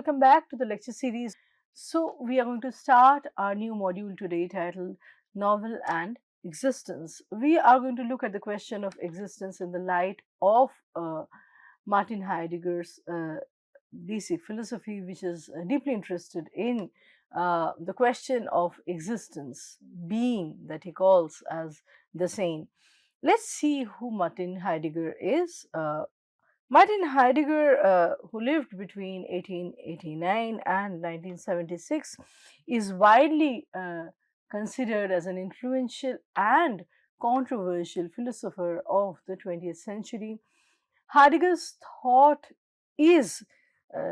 welcome back to the lecture series. So, we are going to start our new module today titled Novel and Existence. We are going to look at the question of existence in the light of Martin Heidegger's basic philosophy, which is deeply interested in the question of existence, being, that he calls as the same. Let's see who Martin Heidegger is. Martin Heidegger, who lived between 1889 and 1976, is widely considered as an influential and controversial philosopher of the 20th century. Heidegger's thought is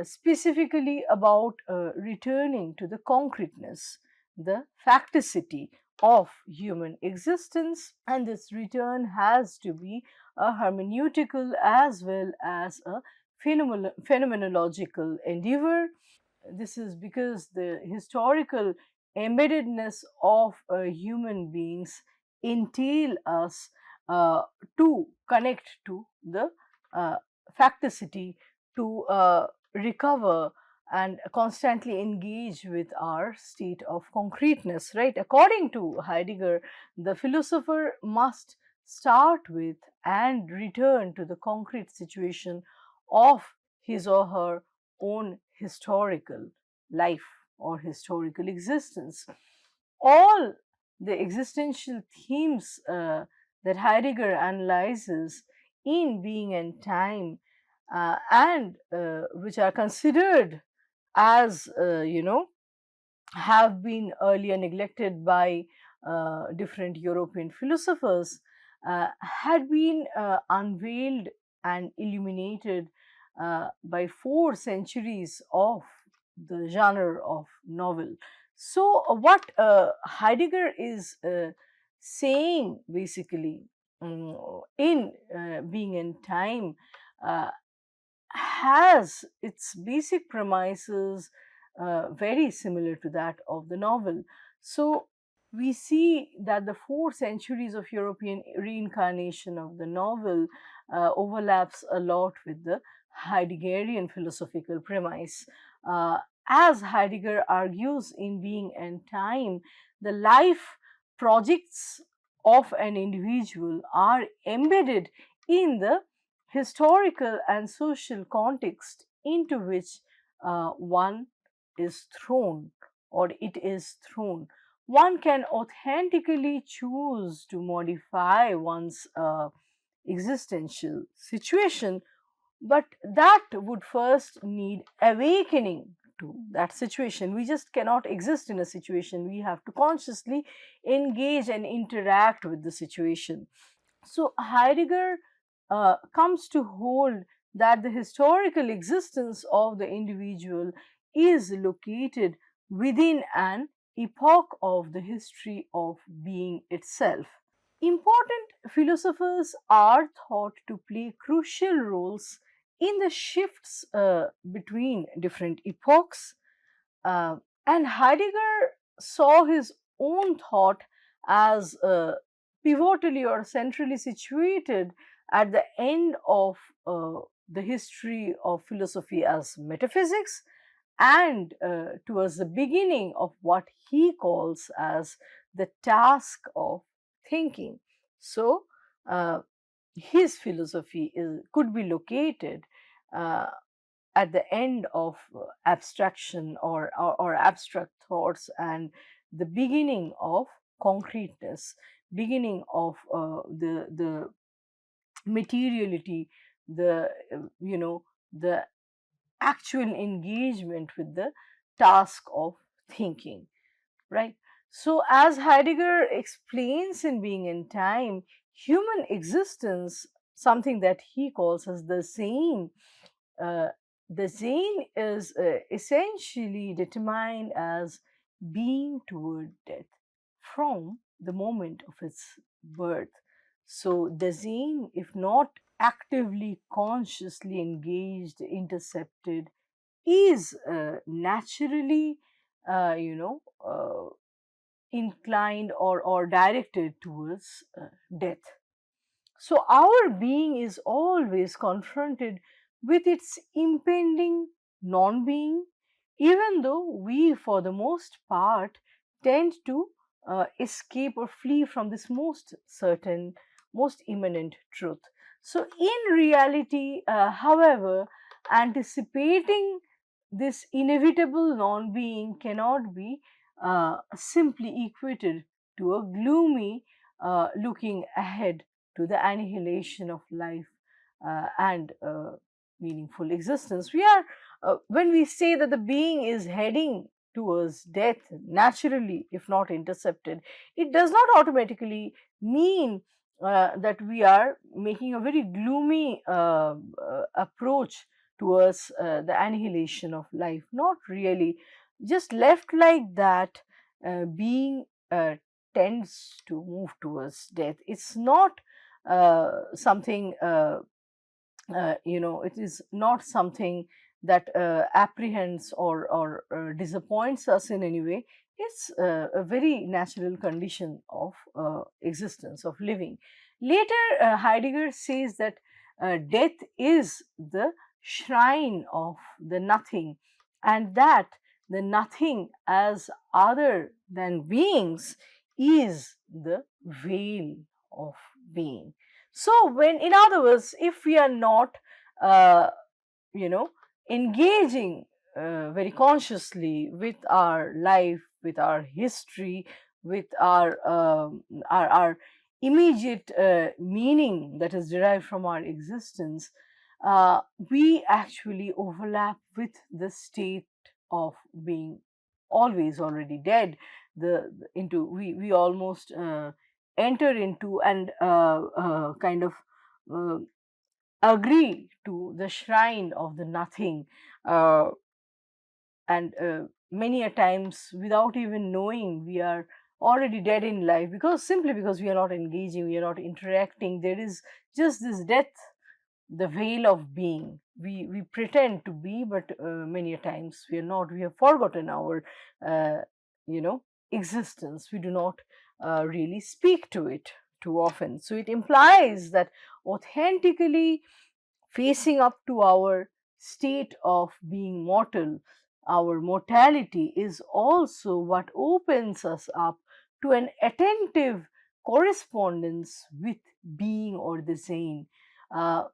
specifically about returning to the concreteness, the facticity of human existence, and this return has to be a hermeneutical as well as a phenomenological endeavor. This is because the historical embeddedness of human beings entail us to connect to the uh, facticity, to recover and constantly engage with our state of concreteness, right? According to Heidegger, the philosopher must start with and return to the concrete situation of his or her own historical life or historical existence. All the existential themes that Heidegger analyzes in Being and Time and which are considered as, have been earlier neglected by different European philosophers, had been unveiled and illuminated by 4 centuries of the genre of novel. So, what Heidegger is saying basically in Being in Time uh, has its basic premises very similar to that of the novel. So, we see that the 4 centuries of European reincarnation of the novel overlaps a lot with the Heideggerian philosophical premise. Uh, as Heidegger argues in Being and Time, the life projects of an individual are embedded in the historical and social context into which one is thrown or it is thrown. One can authentically choose to modify one's existential situation, but that would first need awakening to that situation. We just cannot exist in a situation. We have to consciously engage and interact with the situation. So Heidegger comes to hold that the historical existence of the individual is located within an epoch of the history of being itself. Important philosophers are thought to play crucial roles in the shifts between different epochs, uh, and Heidegger saw his own thought as pivotally or centrally situated at the end of the history of philosophy as metaphysics and towards the beginning of what he calls as the task of thinking. So, his philosophy could be located uh, at the end of abstraction or abstract thoughts and the beginning of concreteness, beginning of the materiality, the the actual engagement with the task of thinking, right? So, as Heidegger explains in Being in Time, human existence, something that he calls as the Sein, uh, the Sein is essentially determined as being toward death from the moment of its birth. So, the Sein, if not actively, consciously engaged, intercepted, is naturally, uh, you know, uh, inclined or directed towards death. So, our being is always confronted with its impending non being, even though we, for the most part, tend to escape or flee from this most certain, most imminent truth. So, in reality, however, anticipating this inevitable non being cannot be simply equated to a gloomy looking ahead to the annihilation of life and meaningful existence. We are, when we say that the being is heading towards death naturally, if not intercepted, it does not automatically mean that we are making a very gloomy approach towards the annihilation of life. Not really. Just left like that, being tends to move towards death. It's not something it is not something that apprehends or disappoints us in any way. It's a very natural condition of existence, of living. Later, Heidegger says that death is the shrine of the nothing, and that the nothing as other than beings is the veil of being. So, when, in other words, if we are not, uh, you know, engaging very consciously with our life, with our history, with our immediate meaning that is derived from our existence, we actually overlap with the state of being always already dead. The into we almost enter into and kind of uh, agree to the shrine of the nothing, uh, and many a times without even knowing we are already dead in life, because simply because we are not engaging, we are not interacting, there is just this death, the veil of being. We pretend to be, but many a times we are not. We have forgotten our uh, you know existence. We do not really speak to it too often. So it implies that authentically facing up to our state of being mortal, our mortality, is also what opens us up to an attentive correspondence with being or the Zane. Uh,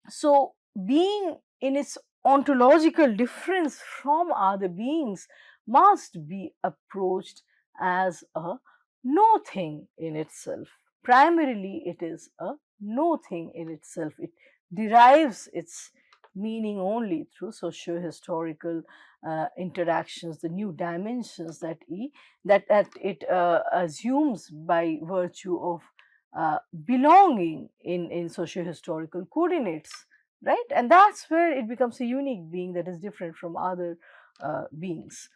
so, being in its ontological difference from other beings must be approached as a no thing in itself. Primarily, it is a no thing in itself. It derives its meaning only through socio-historical interactions, the new dimensions that it assumes by virtue of belonging in socio-historical coordinates, right? And that's where it becomes a unique being that is different from other beings.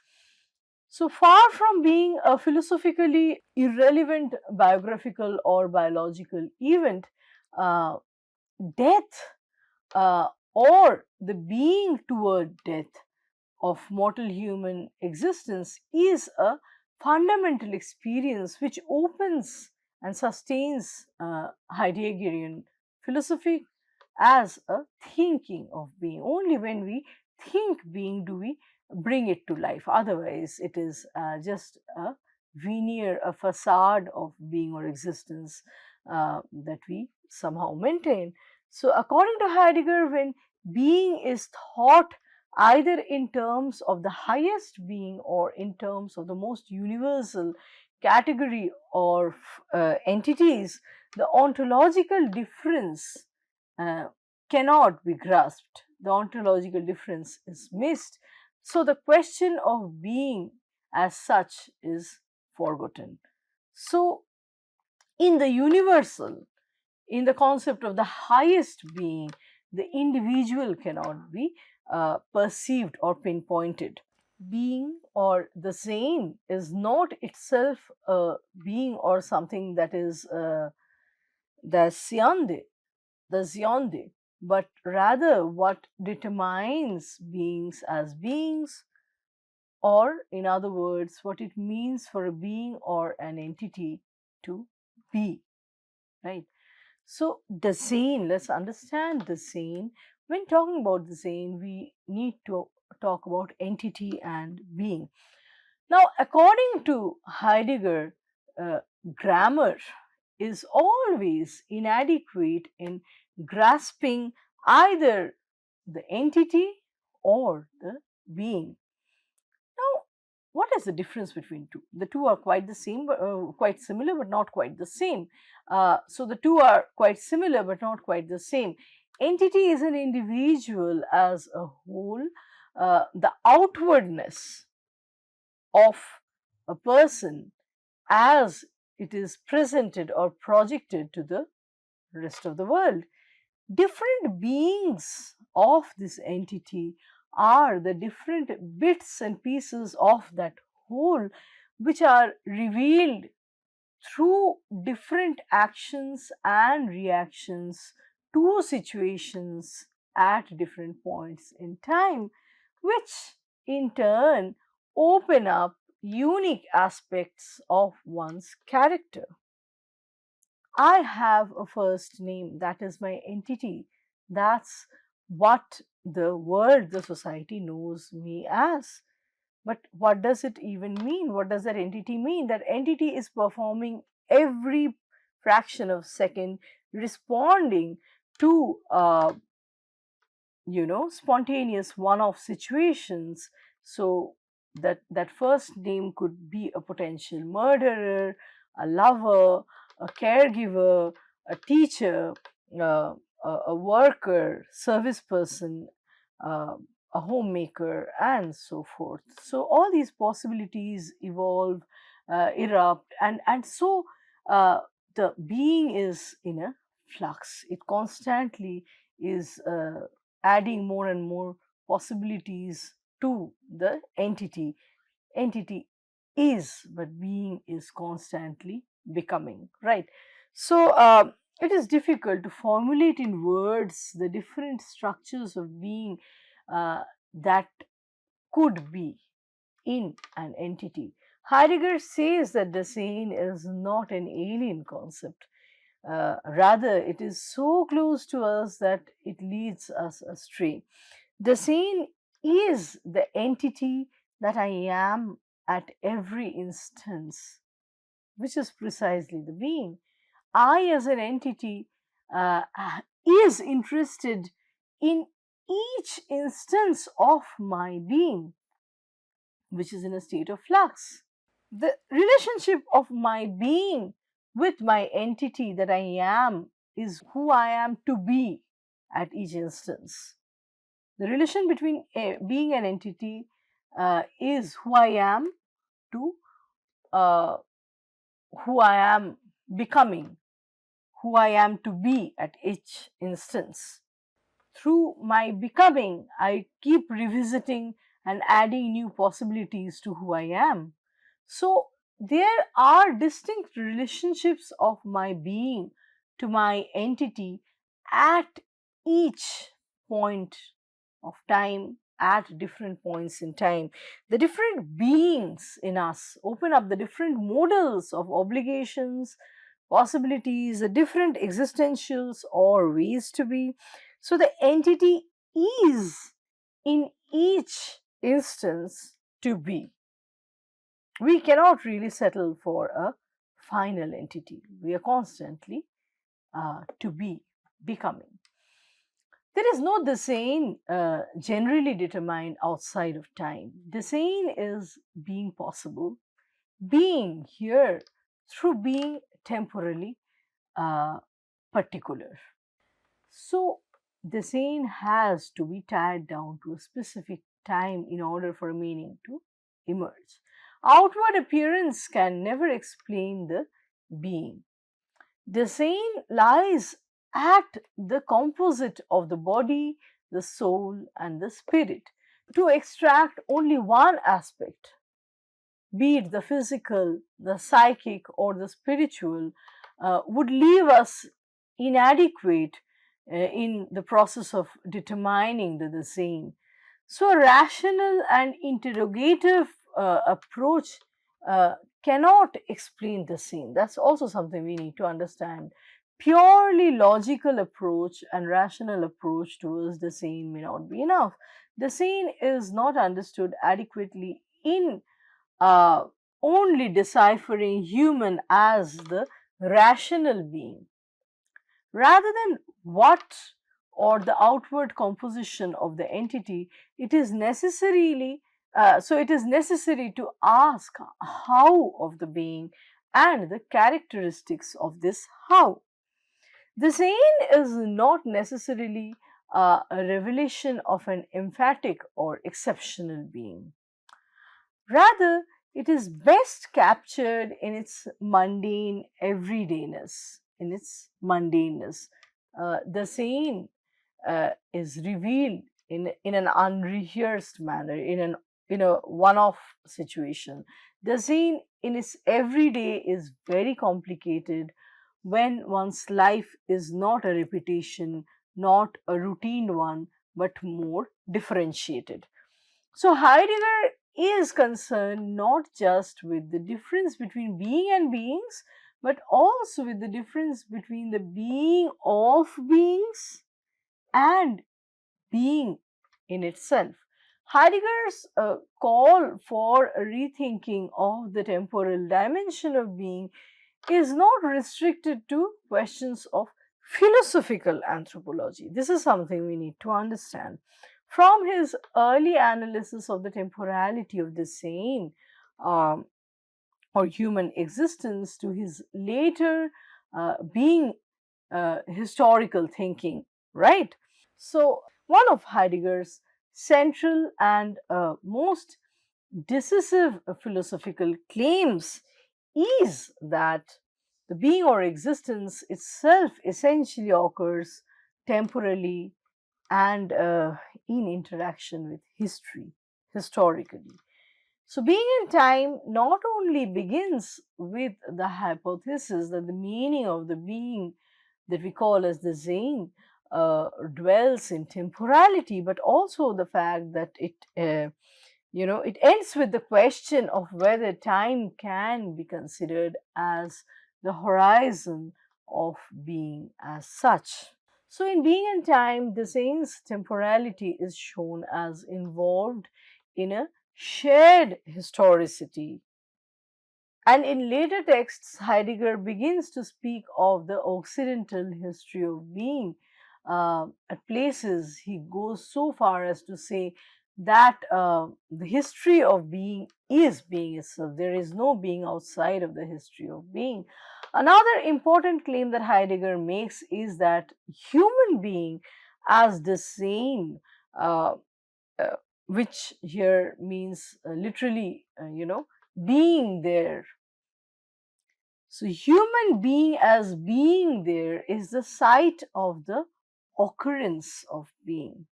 So far from being a philosophically irrelevant biographical or biological event, uh, death, or the being toward death of mortal human existence, is a fundamental experience which opens and sustains Heideggerian philosophy as a thinking of being. Only when we think being do we bring it to life. Otherwise, it is just a veneer, a facade of being or existence that we somehow maintain. So, according to Heidegger, when being is thought either in terms of the highest being or in terms of the most universal category or entities, the ontological difference uh, cannot be grasped. The ontological difference is missed. So the question of being as such is forgotten. So, in the universal, in the concept of the highest being, the individual cannot be perceived or pinpointed. Being or the same is not itself a being or something that is the Siande, the Zionde, but rather what determines beings as beings, or in other words, what it means for a being or an entity to be, right? So the Zane, let's understand the Zane. When talking about the Zane, we need to talk about entity and being. Now, according to Heidegger, uh, grammar is always inadequate in grasping either the entity or the being. Now, what is the difference between two? The two are quite the same, quite similar, but not quite the same. So the two are quite similar, but not quite the same. Entity is an individual as a whole. The outwardness of a person as it is presented or projected to the rest of the world. Different beings of this entity are the different bits and pieces of that whole, which are revealed through different actions and reactions to situations at different points in time, which in turn open up unique aspects of one's character. I have a first name, that is my entity. That's what the world, the society knows me as. But what does it even mean? What does that entity mean? That entity is performing every fraction of second, responding to spontaneous one-off situations. So that first name could be a potential murderer, a lover, a caregiver, a teacher, uh, a worker, service person, uh, a homemaker, and so forth. So all these possibilities evolve, erupt, and so the being is in a flux. It constantly is adding more and more possibilities to the entity. Entity is, but being is constantly becoming, right? So it is difficult to formulate in words the different structures of being that could be in an entity. Heidegger says that the sane is not an alien concept. Rather, it is so close to us that it leads us astray. The sane is the entity that I am at every instance, which is precisely the being. I, as an entity, uh, is interested in each instance of my being, which is in a state of flux. The relationship of my being with my entity that I am is who I am to be at each instance. The relation between being an entity is who I am to uh, who I am becoming, who I am to be at each instance. Through my becoming, I keep revisiting and adding new possibilities to who I am. So, there are distinct relationships of my being to my entity at each point of time, at different points in time. The different beings in us open up the different models of obligations, possibilities, the different existentials or ways to be. So the entity is in each instance to be. We cannot really settle for a final entity. We are constantly to be, becoming. There is no desane generally determined outside of time. Desane is being possible, being here through being temporally uh, particular. So the scene has to be tied down to a specific time in order for meaning to emerge. Outward appearance can never explain the being. The scene lies at the composite of the body, the soul, and the spirit. To extract only one aspect, be it the physical, the psychic, or the spiritual, would leave us inadequate in the process of determining the same. So, a rational and interrogative approach uh, cannot explain the same. That's also something we need to understand. purely logical approach and rational approach towards the scene may not be enough. The scene is not understood adequately in uh, only deciphering human as the rational being, rather than what or the outward composition of the entity. It is necessarily it is necessary to ask how of the being and the characteristics of this how. The scene is not necessarily a revelation of an emphatic or exceptional being. Rather, it is best captured in its mundane everydayness, in its mundaneness. The scene is revealed in an unrehearsed manner, in a one-off situation. The scene in its everyday is very complicated when one's life is not a repetition, not a routine one, but more differentiated. So Heidegger is concerned not just with the difference between being and beings, but also with the difference between the being of beings and being in itself. Heidegger's call for a rethinking of the temporal dimension of being is not restricted to questions of philosophical anthropology. This is something we need to understand. From his early analysis of the temporality of the sane um, or human existence to his later being historical thinking, right? So, one of Heidegger's central and most decisive philosophical claims is that the being or existence itself essentially occurs temporally and in interaction with history, historically. So, being in time not only begins with the hypothesis that the meaning of the being that we call as the Zain dwells in temporality, but also the fact that it ends with the question of whether time can be considered as the horizon of being as such. So, in Being and Time, the Zain's temporality is shown as involved in a shared historicity. And in later texts, Heidegger begins to speak of the Occidental history of being. At places, he goes so far as to say that the history of being is being itself. There is no being outside of the history of being. Another important claim that Heidegger makes is that human being, as the same, uh, uh, which here means literally, being there. So, human being as being there is the site of the occurrence of being.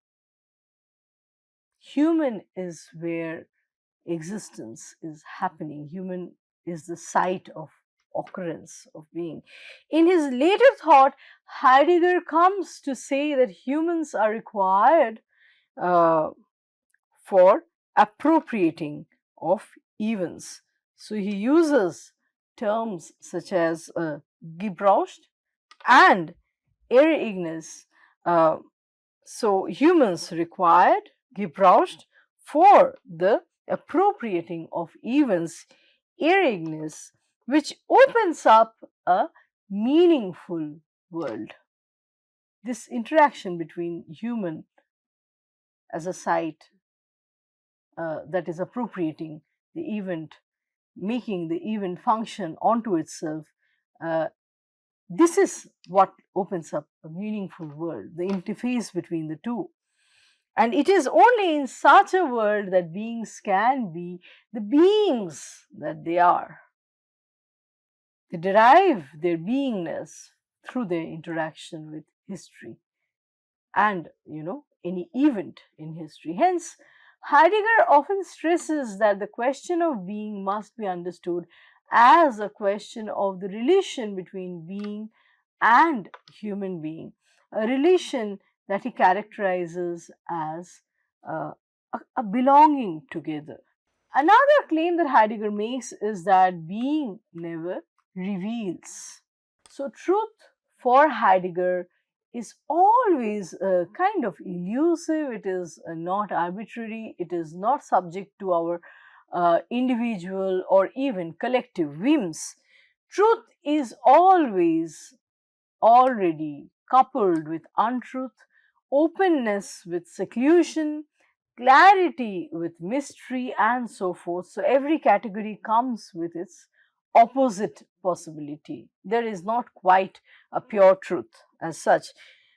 Human is where existence is happening. Human is the site of occurrence of being. In his later thought, Heidegger comes to say that humans are required uh, for appropriating of events. So he uses terms such as Gebraucht and Ereignis. Uh, so humans required Gebraucht for the appropriating of events, Ereignis, which opens up a meaningful world. This interaction between human as a site that is appropriating the event, making the event function onto itself. Uh, this is what opens up a meaningful world, the interface between the two. And it is only in such a world that beings can be the beings that they are. They derive their beingness through their interaction with history and any event in history. Hence, Heidegger often stresses that the question of being must be understood as a question of the relation between being and human being, a relation that he characterizes as a belonging together. Another claim that Heidegger makes is that being never reveals. So, truth for Heidegger is always kind of elusive, it is not arbitrary, it is not subject to our individual or even collective whims. Truth is always already coupled with untruth, openness with seclusion, clarity with mystery, and so forth. So, every category comes with its opposite possibility. There is not quite a pure truth as such.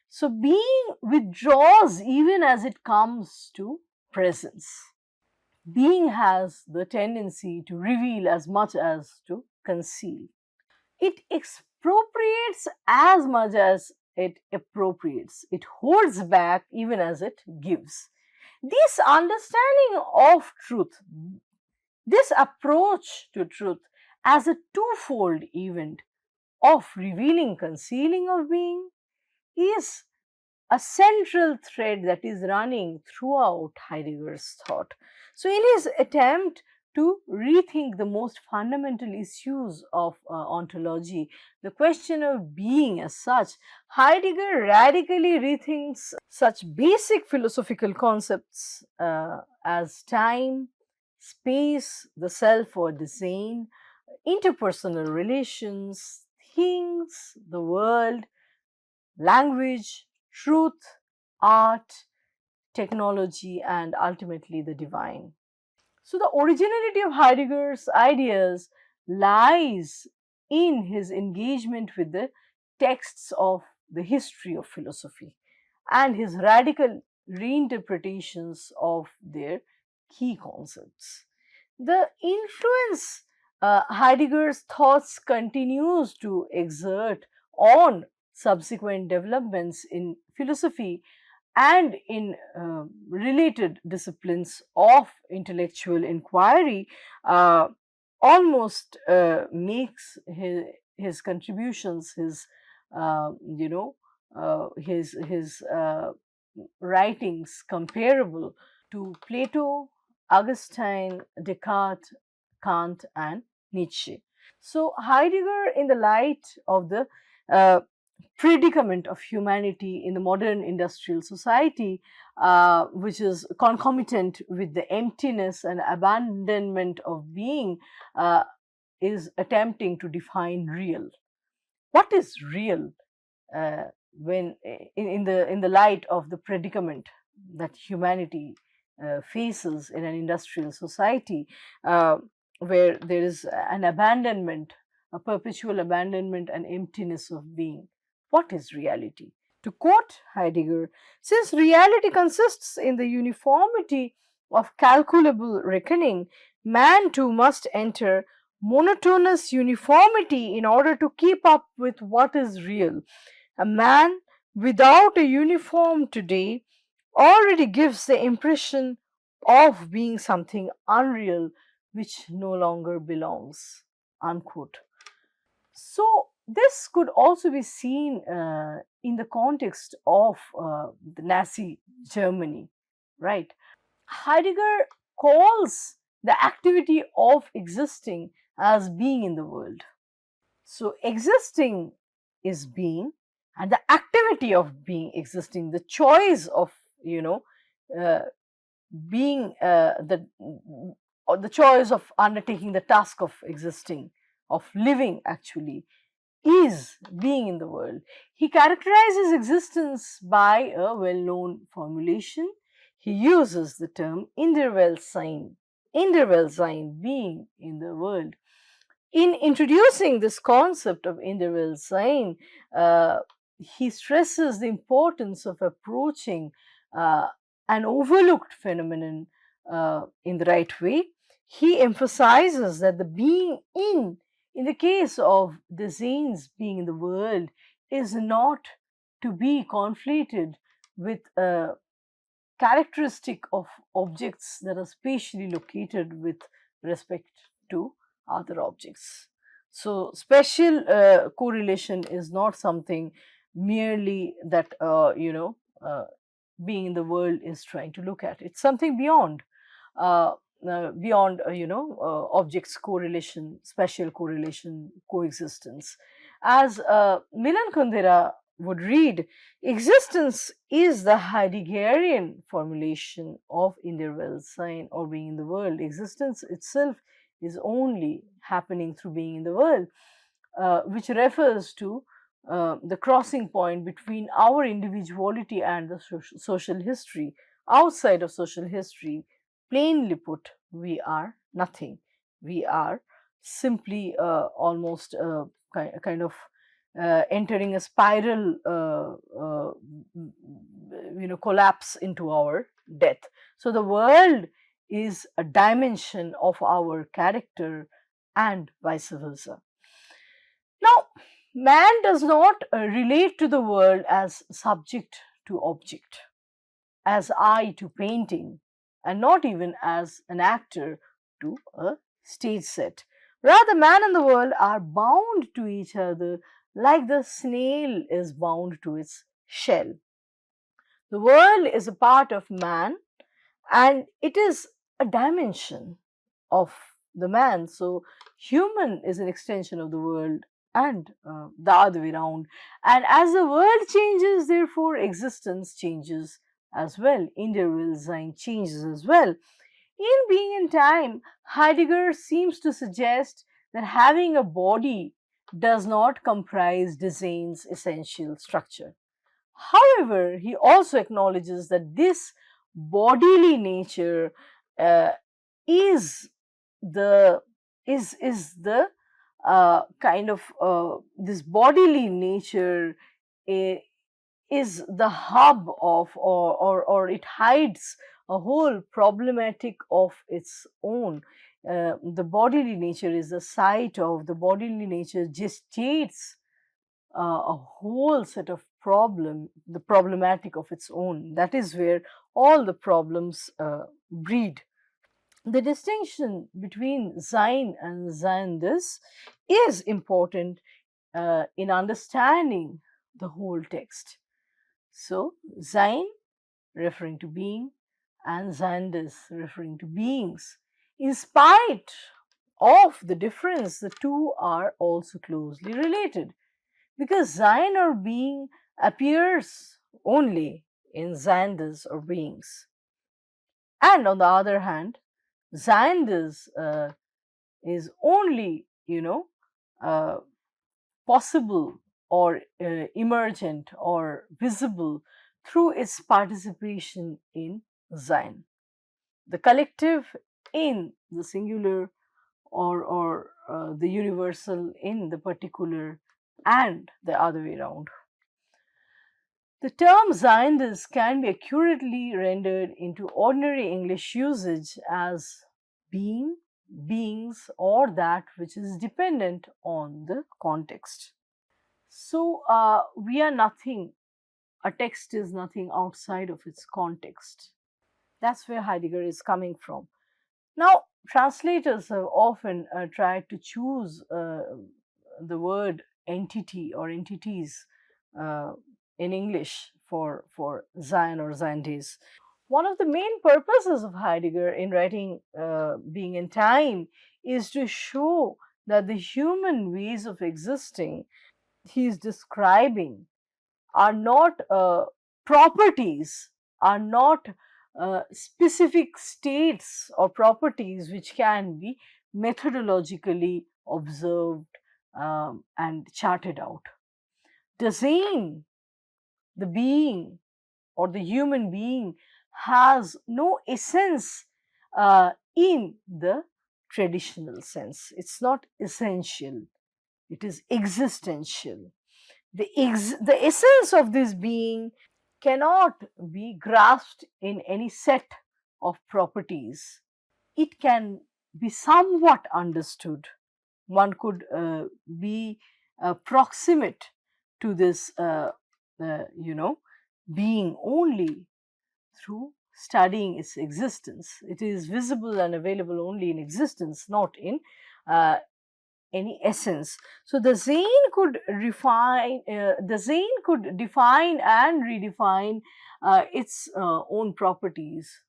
So, being withdraws even as it comes to presence. Being has the tendency to reveal as much as to conceal. It expropriates as much as it appropriates. It holds back even as it gives. This understanding of truth, this approach to truth as a twofold event of revealing, concealing of being, is a central thread that is running throughout Heidegger's thought. So, in his attempt to rethink the most fundamental issues of ontology, the question of being as such, Heidegger radically rethinks such basic philosophical concepts as time, space, the self or design, interpersonal relations, things, the world, language, truth, art, technology, and ultimately the divine. So, the originality of Heidegger's ideas lies in his engagement with the texts of the history of philosophy and his radical reinterpretations of their key concepts. The influence Heidegger's thoughts continues to exert on subsequent developments in philosophy and in related disciplines of intellectual inquiry almost makes his contributions, his his writings comparable to Plato, Augustine, Descartes, Kant, and Nietzsche. So, Heidegger, in the light of the uh, predicament of humanity in the modern industrial society, which is concomitant with the emptiness and abandonment of being, uh, is attempting to define real. What is real? uh, when in the light of the predicament that humanity faces in an industrial society, uh, where there is an abandonment, a perpetual abandonment and emptiness of being. What is reality? To quote Heidegger, since reality consists in the uniformity of calculable reckoning, man too must enter monotonous uniformity in order to keep up with what is real. A man without a uniform today already gives the impression of being something unreal which no longer belongs. Unquote. So, this could also be seen in the context of the Nazi Germany, right? Heidegger calls the activity of existing as being in the world. So, existing is being, and the activity of being existing, the choice of, you know, uh, being or the choice of undertaking the task of existing, of living actually, is being in the world. He characterizes existence by a well known formulation. He uses the term interval sign, being in the world. In introducing this concept of interval sign, he stresses the importance of approaching uh, an overlooked phenomenon in the right way. He emphasizes that the being in the case of the saints being in the world, is not to be conflated with a characteristic of objects that are spatially located with respect to other objects. So, spatial correlation is not something merely that being in the world is trying to look at. It's something beyond. Beyond objects correlation, spatial correlation, coexistence. As Milan Kundera would read, existence is the Heideggerian formulation of Sein or being in the world. Existence itself is only happening through being in the world, which refers to the crossing point between our individuality and the social history. Outside of social history, plainly put, we are nothing. We are simply almost kind of entering a spiral, collapse into our death. So the world is a dimension of our character and vice versa. Now, man does not relate to the world as subject to object, as eye to painting, and not even as an actor to a stage set. Rather, man and the world are bound to each other like the snail is bound to its shell. The world is a part of man and it is a dimension of the man. So, human is an extension of the world and the other way around. And as the world changes, therefore, existence changes as well. Individual changes as well. In Being in Time, Heidegger seems to suggest that having a body does not comprise design's essential structure. However, he also acknowledges that this bodily nature uh, is the is the kind of this bodily nature uh, is the hub of or it hides a whole problematic of its own. The bodily nature is the site of the bodily nature gestates a whole set of the problematic of its own. That is where all the problems breed. The distinction between Sein and Ziondes is important in understanding the whole text. So, Sein referring to being and Ziondes referring to beings. In spite of the difference, the two are also closely related because Sein or being appears only in Ziondes or beings. And on the other hand, Ziondes is only, uh, possible or emergent or visible through its participation in Sein. The collective in the singular or the universal in the particular and the other way around. The term Zionist can be accurately rendered into ordinary English usage as being, beings, or that which is dependent on the context. So, we are nothing, a text is nothing outside of its context. That's where Heidegger is coming from. Now, translators have often tried to choose the word entity or entities uh, in English for Zion or Ziondes. One of the main purposes of Heidegger in writing Being in Time is to show that the human ways of existing he is describing are not properties, are not specific states or properties which can be methodologically observed and charted out. Design, the being or the human being, has no essence in the traditional sense. It's not essential, it is existential. The essence of this being cannot be grasped in any set of properties. It can be somewhat understood. One could be proximate to this, being only through studying its existence. It is visible and available only in existence, not in uh, any essence. So the Zane could define and redefine its own properties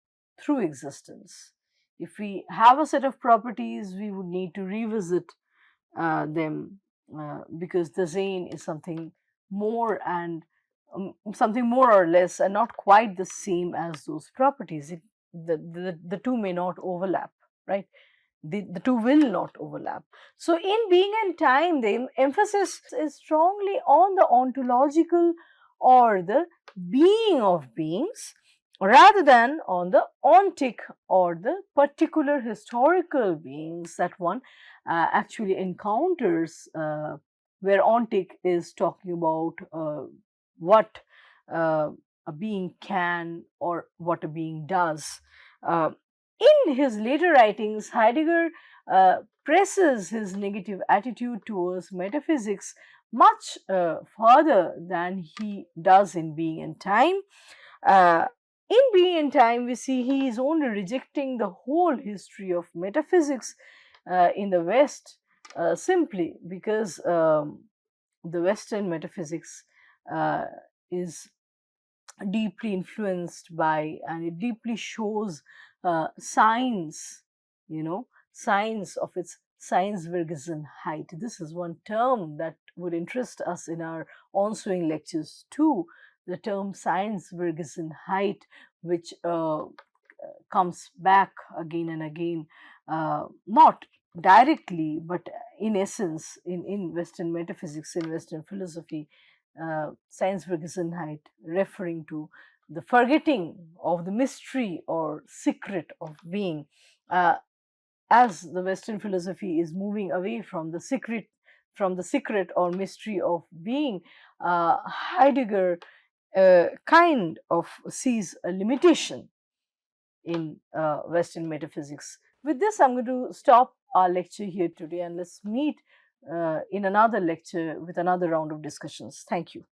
through existence. If we have a set of properties, we would need to revisit them because the Sein is something more or less and not quite the same as those properties. The two may not overlap, right? The two will not overlap. So, in Being and Time, the emphasis is strongly on the ontological or the being of beings rather than on the ontic or the particular historical beings that one actually encounters, where ontic is talking about what uh, a being can or what a being does. Uh, in his later writings, Heidegger presses his negative attitude towards metaphysics much further than he does in Being and Time. Uh, in Being and Time, we see he is only rejecting the whole history of metaphysics in the West simply because the Western metaphysics uh, is deeply influenced by, and it deeply shows signs, signs of its Seinswirksamkeit. This is one term that would interest us in our ensuing lectures too, the term Seinswirksamkeit, which comes back again and again, not directly, but in essence, in Western metaphysics, in Western philosophy, Seinswirksamkeit, referring to the forgetting of the mystery or secret of being. As the Western philosophy is moving away from the secret or mystery of being, Heidegger kind of sees a limitation in Western metaphysics. With this, I'm going to stop our lecture here today, and let's meet in another lecture with another round of discussions. Thank you.